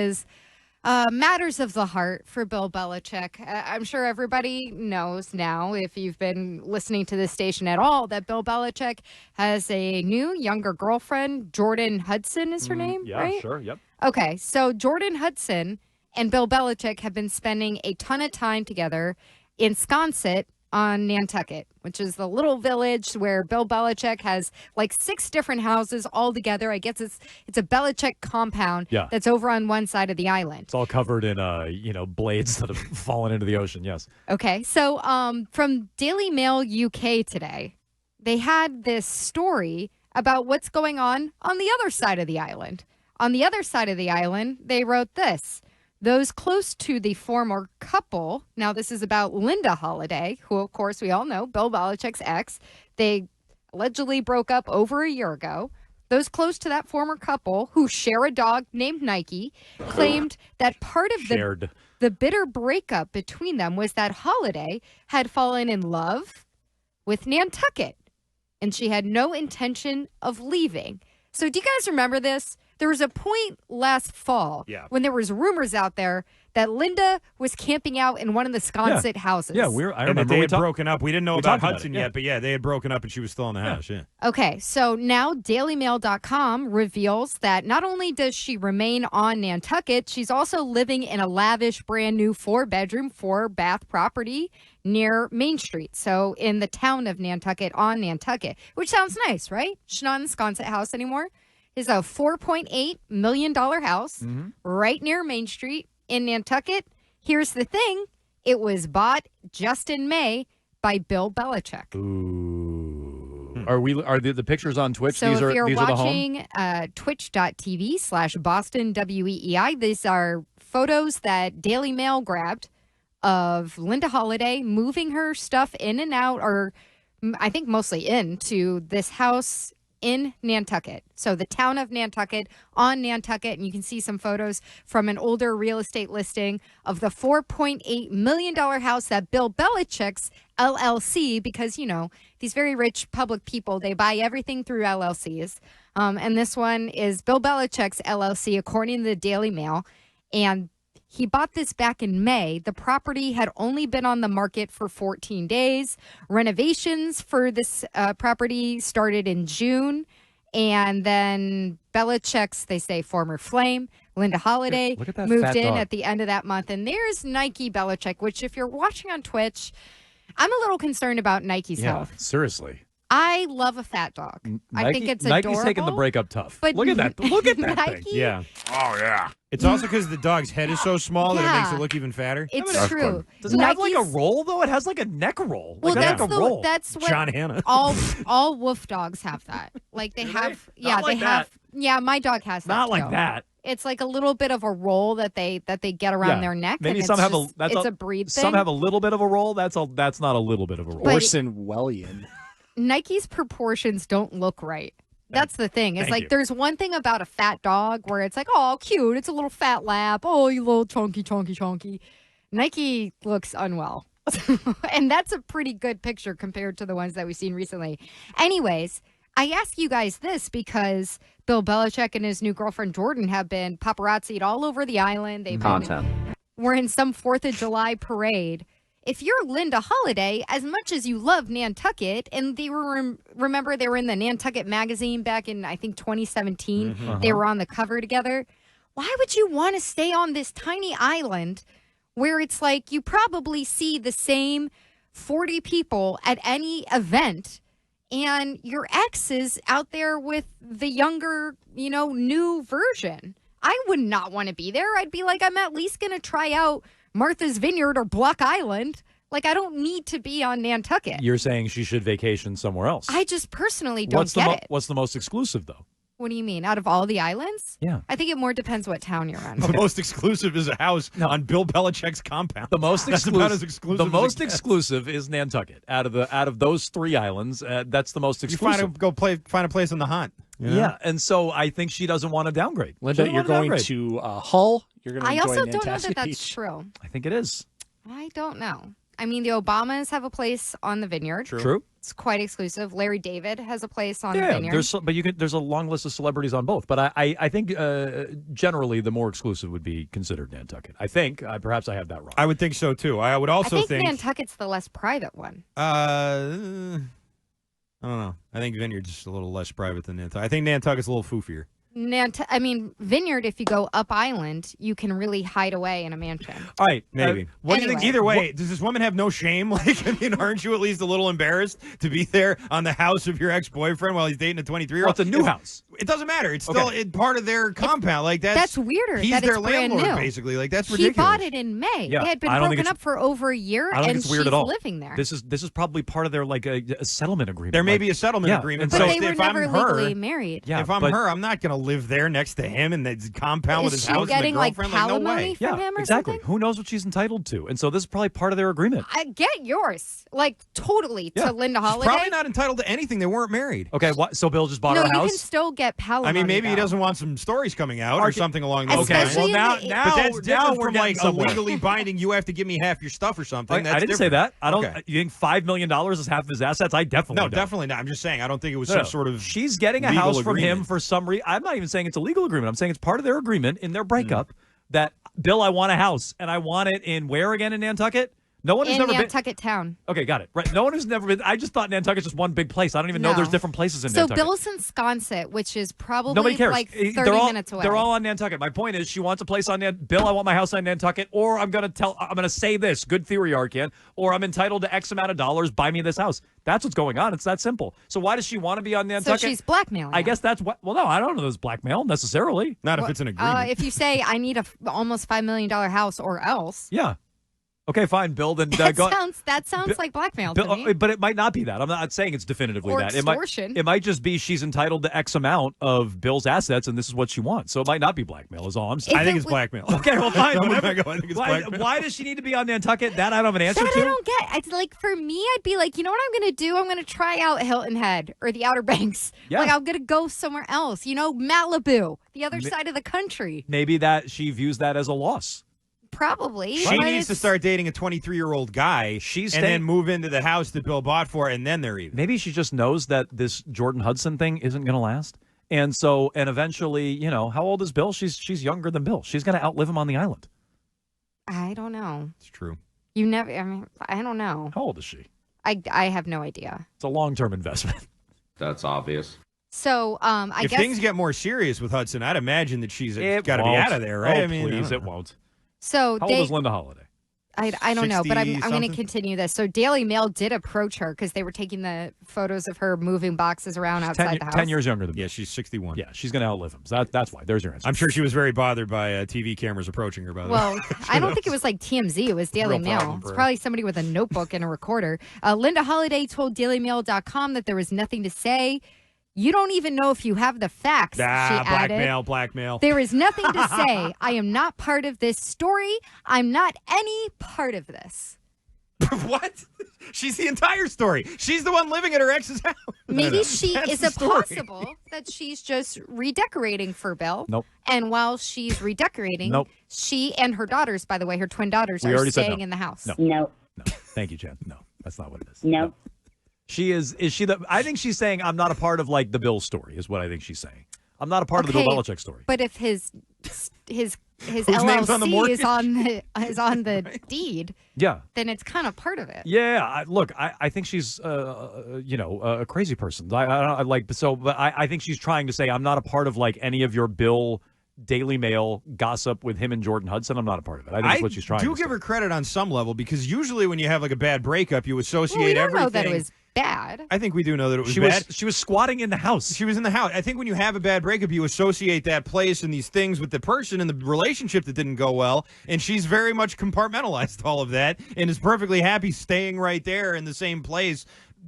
is matters of the heart for Bill Belichick. I'm sure everybody knows now, if you've been listening to this station at all, that Bill Belichick has a new, younger girlfriend. Jordan Hudson is her name, yeah, right? Sure, yep. Okay, so Jordan Hudson and Bill Belichick have been spending a ton of time together in Sconset on Nantucket, which is the little village where Bill Belichick has like 6 different houses all together. I guess it's a Belichick compound that's over on one side of the island. It's all covered in blades that have fallen into the ocean. Yes. Okay, so from Daily Mail UK today, they had this story about what's going on the other side of the island. On the other side of the island, they wrote this. Those close to the former couple, now this is about Linda Holiday, who, of course, we all know, Bill Belichick's ex. They allegedly broke up over a year ago. Those close to that former couple, who share a dog named Nike, claimed that part of the bitter breakup between them was that Holiday had fallen in love with Nantucket, and she had no intention of leaving. So do you guys remember this? There was a point last fall when there was rumors out there that Linda was camping out in one of the Sconset houses. Yeah, I remember they had broken up. We didn't know about Hudson yet, but they had broken up and she was still in the house. Yeah. Okay, so now DailyMail.com reveals that not only does she remain on Nantucket, she's also living in a lavish, brand new 4-bedroom, 4-bath property near Main Street. So in the town of Nantucket on Nantucket, which sounds nice, right? She's not in the Sconset house anymore. It's a $4.8 million house right near Main Street in Nantucket. Here's the thing. It was bought just in May by Bill Belichick. Ooh. Are the pictures on Twitch? So these if you're these watching twitch.tv/Boston WEEI, these are photos that Daily Mail grabbed of Linda Holiday moving her stuff in and out, or I think mostly into this house in Nantucket. So the town of Nantucket on Nantucket, and you can see some photos from an older real estate listing of the $4.8 million house that Bill Belichick's LLC, because, these very rich public people, they buy everything through LLCs. And this one is Bill Belichick's LLC, according to the Daily Mail. And he bought this back in May. The property had only been on the market for 14 days. Renovations for this property started in June. And then Belichick's, they say, former flame, Linda Holiday, moved in at the end of that month. And there's Nike Belichick, which if you're watching on Twitch, I'm a little concerned about Nike's health. Seriously. I love a fat dog. I think it's adorable. Nike's taking the breakup tough. But look at that. Look at that Nike, thing. Yeah. Oh, yeah. It's also because the dog's head is so small that it makes it look even fatter. It's true. Does it have like a roll, though? It has like a neck roll. Well, that's roll. That's what John Hannah. all wolf dogs have that. Like they have, they have. Yeah, my dog has that. Not like that. It's like a little bit of a roll that they get around their neck. Maybe and some have it's a breed thing. Some have a little bit of a roll. That's not a little bit of a roll. Orson-Welles. Nike's proportions don't look right. That's the thing. It's like there's one thing about a fat dog where it's like, oh, cute. It's a little fat lap. Oh, you little chunky. Nike looks unwell. And that's a pretty good picture compared to the ones that we've seen recently. Anyways, I ask you guys this because Bill Belichick and his new girlfriend Jordan have been paparazzi'd all over the island. We're in some 4th of July parade. If you're Linda Holiday, as much as you love Nantucket, and they were, remember they were in the Nantucket magazine back in, I think, 2017. They were on the cover together. Why would you want to stay on this tiny island where it's like you probably see the same 40 people at any event, and your ex is out there with the younger, new version? I would not want to be there. I'd be like, I'm at least going to try out Martha's Vineyard or Block Island. Like, I don't need to be on Nantucket. You're saying she should vacation somewhere else. I just personally don't get it. What's the most exclusive, though? What do you mean? Out of all the islands? Yeah. I think it more depends what town you're in. The most exclusive is a house on Bill Belichick's compound. The most That's about as exclusive. The most exclusive is Nantucket. Out of those 3 islands, that's the most exclusive. You find a place on the hunt. Yeah, and so I think she doesn't want to downgrade. Linda, you're going to Hull. You're going to enjoy I also don't know Nantasket that that's Beach. true. I think it is. I don't know. I mean, the Obamas have a place on the vineyard. True. It's quite exclusive. Larry David has a place on Vineyard. There's a long list of celebrities on both, but I think generally the more exclusive would be considered Nantucket. I think perhaps I have that wrong. I would think so too. I would also think Nantucket's the less private one. I don't know. I think Vineyard's just a little less private than Nantucket. I think Nantucket's a little foofier. Vineyard, if you go up island, you can really hide away in a mansion. All right, maybe. What do you think? Either way, does this woman have no shame? Aren't you at least a little embarrassed to be there on the house of your ex-boyfriend while he's dating a 23-year-old? Well, it's a new house. It doesn't matter. It's still part of their compound. That's weirder. He's their landlord, basically. That's ridiculous. He bought it in May. Yeah, they had been broken up for over a year, and she's living there. This is probably part of their a settlement agreement. There may be a settlement agreement, but they were never legally married. Yeah, if I'm her, I'm not going to live there next to him in the compound with his house and the girlfriend. Palimony from him or exactly. something? Who knows what she's entitled to? And so this is probably part of their agreement. I get yours, totally to Linda Holiday. She's probably not entitled to anything. They weren't married. Okay, so Bill just bought her house? No, you can still get palimony. Maybe he doesn't want some stories coming out or something along those lines. Okay, well but that's different from a legally binding. You have to give me half your stuff or something. I didn't say that. I don't. You think $5 million is half of his assets? I definitely don't. Definitely not. I'm just saying. I don't think it was some sort of. She's getting a house from him for some reason. I'm not even saying it's a legal agreement. I'm saying it's part of their agreement in their breakup that Bill, I want a house and I want it in where again in Nantucket? No one has never been. Nantucket town. Okay, got it. Right. No one who's never been. I just thought Nantucket's just one big place. I don't even know there's different places in Nantucket. So Bill's in Sconset, which is probably nobody cares. like 30 minutes away. They're all on Nantucket. My point is she wants a place on Bill, I want my house on Nantucket, or I'm gonna say this. Good theory, Arcan. Or I'm entitled to X amount of dollars, buy me this house. That's what's going on. It's that simple. So why does she want to be on Nantucket? So she's blackmailing. I guess that's what. Well, no, I don't know. There's blackmail necessarily. Not if it's an agreement. If you say I need a almost $5 million house or else. Yeah. Okay, fine, Bill. Then that sounds like blackmail to me. But it might not be that. I'm not saying it's definitively or that. Extortion. It might just be she's entitled to X amount of Bill's assets, and this is what she wants. So it might not be blackmail. Is all I'm saying. I think it's blackmail. Okay, well, fine. Whatever. I think it's blackmail. Why does she need to be on Nantucket? That I don't have an answer to. I don't get. It's like for me, I'd be like, you know what I'm going to do? I'm going to try out Hilton Head or the Outer Banks. Yeah. I'm going to go somewhere else. Malibu, the other side of the country. Maybe that she views that as a loss. Probably. She needs to start dating a 23-year-old guy and then move into the house that Bill bought for her, and then they're even. Maybe she just knows that this Jordan Hudson thing isn't going to last. And eventually, how old is Bill? She's younger than Bill. She's going to outlive him on the island. I don't know. It's true. I don't know. How old is she? I have no idea. It's a long-term investment. That's obvious. So, I guess... If things get more serious with Hudson, I'd imagine that she's got to be out of there, right? Oh, please, it won't. So how old is Linda Holiday? I don't know, but I'm going to continue this. So Daily Mail did approach her because they were taking the photos of her moving boxes around outside the house. 10 years younger than me. Yeah, she's 61. Yeah, she's going to outlive him. So that's why. There's your answer. I'm sure she was very bothered by TV cameras approaching her, by the way. Well, I don't think it was like TMZ. It was Daily Mail. It's probably somebody with a notebook and a recorder. Linda Holiday told DailyMail.com that there was nothing to say. You don't even know if you have the facts, she added. Blackmail. There is nothing to say. I am not part of this story. I'm not any part of this. What? She's the entire story. She's the one living at her ex's house. Maybe is it possible that she's just redecorating for Bill? Nope. And while she's redecorating, she and her daughters, by the way, her twin daughters, are staying in the house. No. Thank you, Jen. No, that's not what it is. No. Is she I think she's saying I'm not a part of the Bill story is what I think she's saying. I'm not a part of the Bill Belichick story. But if his LLC is on the deed, then it's kind of part of it. Yeah, I think she's a crazy person. But I think she's trying to say I'm not a part of any of your Bill Daily Mail gossip with him and Jordan Hudson. I'm not a part of it. I think that's what she's trying to say. I do give her credit on some level because usually when you have a bad breakup, you associate we don't everything. know that it was bad. I think we do know that it was bad. She was squatting in the house. She was in the house. I think when you have a bad breakup, you associate that place and these things with the person and the relationship that didn't go well. And she's very much compartmentalized all of that and is perfectly happy staying right there in the same place,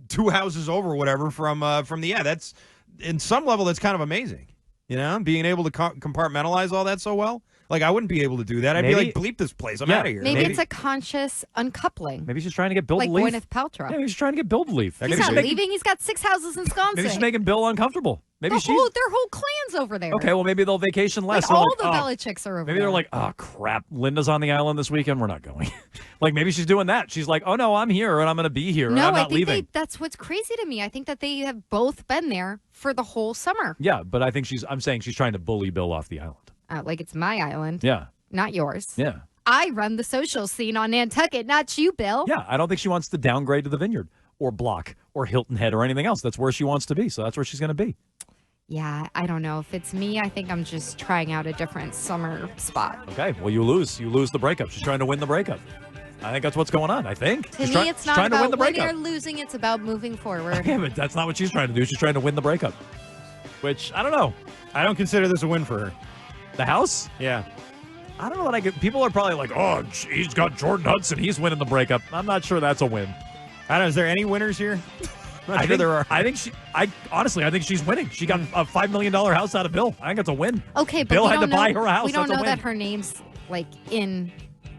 2 houses over, or whatever. That's in some level that's kind of amazing. Being able to compartmentalize all that so well. I wouldn't be able to do that. I'd be like, bleep this place. I'm out of here. Maybe it's a conscious uncoupling. Maybe she's trying to get Bill to leave. Like Gwyneth Paltrow. Yeah, maybe she's trying to get Bill to leave. He's not leaving. He's got 6 houses in Wisconsin. Maybe she's making Bill uncomfortable. Maybe their whole clan's over there. Okay, well, maybe they'll vacation less. Like, all the Belichicks are over there. Maybe they're like, oh, crap, Linda's on the island this weekend. We're not going. Like, maybe she's doing that. She's like, oh, no, I'm here, and I'm going to be here, and I'm not leaving. That's what's crazy to me. I think that they have both been there for the whole summer. Yeah, but I think I'm saying she's trying to bully Bill off the island. Like it's my island. Yeah. Not yours. Yeah. I run the social scene on Nantucket, not you, Bill. Yeah, I don't think she wants to downgrade to the Vineyard or Block or Hilton Head or anything else. That's where she wants to be, so that's where she's going to be. Yeah, I don't know. If it's me, I think I'm just trying out a different summer spot. Okay, well, you lose. You lose the breakup. She's trying to win the breakup. I think that's what's going on, I think. To me, it's not about winning or losing. It's about moving forward. Yeah, but that's not what she's trying to do. She's trying to win the breakup, which, I don't know. I don't consider this a win for her. The house? Yeah. I don't know what I get. People are probably like, oh, he's got Jordan Hudson. He's winning the breakup. I'm not sure that's a win. I don't know. Is there any winners here? I think there are. Honestly, I think she's winning. She got a $5 million house out of Bill. I think it's a win. Okay, but Bill had to buy her a house. We don't That's know a win. that her name's like in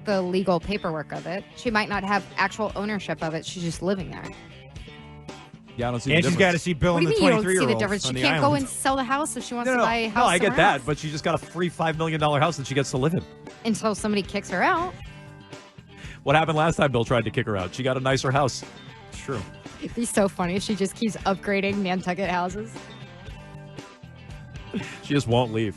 the legal paperwork of it. She might not have actual ownership of it. She's just living there. Yeah, I don't see. And the she's got to see Bill and the 23-year-old. You don't see the difference. She can't go and sell the house if she wants to buy a house. No, I get that, else. but she just got a free $5 million house that she gets to live in. Until somebody kicks her out. What happened last time Bill tried to kick her out? She got a nicer house. It's true. It'd be so funny if she just keeps upgrading Nantucket houses. She just won't leave.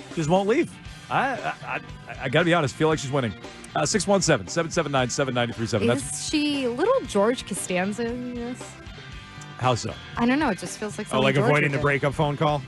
She just won't leave. I got to be honest. Feel like she's winning. 617-779-7937. Is she little George Costanza in this? How so? I don't know. It just feels like like George avoiding the breakup phone call?